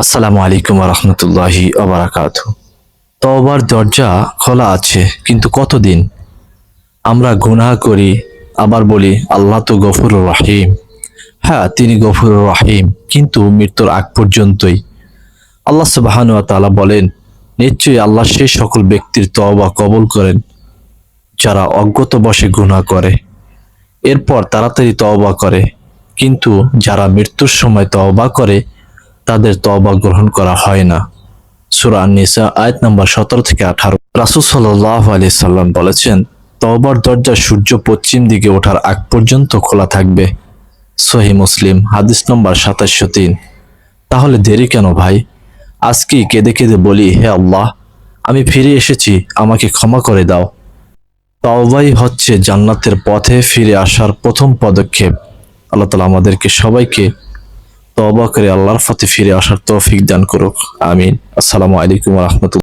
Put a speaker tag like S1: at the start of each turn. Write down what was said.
S1: আসসালামু আলাইকুম রহমতুল্লাহি ওবারাকাতু। তওবার দরজা খোলা আছে, কিন্তু কতদিন? আমরা গুনাহ করি, আবার বলি আল্লাহ তো গফুরুর রহিম। হ্যাঁ, তিনি গফুরুর রহিম, কিন্তু মৃত্যুর আগ পর্যন্তই। আল্লাহ সুবহানাহু ওয়া তাআলা বলেন, নিশ্চয়ই আল্লাহ সেই সকল ব্যক্তির তওবা কবুল করেন যারা অজ্ঞতাবশে গুনাহ করে, এরপর তাড়াতাড়ি তওবা করে। কিন্তু যারা মৃত্যুর সময় তওবা করে, তাদের তওবা গ্রহণ করা হয় না। সূরা আন-নিসা আয়াত নম্বর 17 থেকে 18। রাসূল সাল্লাল্লাহু আলাইহি সাল্লাম বলেছেন, তওবার দরজা সূর্য পশ্চিম দিকে ওঠার আগ পর্যন্ত খোলা থাকবে। সহিহ মুসলিম হাদিস নম্বর 2703। তাহলে দেরি কেন ভাই? আজকেই কেঁদে কেঁদে বলি, হে আল্লাহ, আমি ফিরে এসেছি, আমাকে ক্ষমা করে দাও। তওবাই হচ্ছে জান্নাতের পথে ফিরে আসার প্রথম পদক্ষেপ। আল্লাহ তাআলা আমাদেরকে সবাইকে তওবা করে আল্লাহর পথে ফিরে আসার তৌফিক দান করুক। আমিন। আসসালামু আলাইকুম ওয়া রাহমাতুল্লাহ।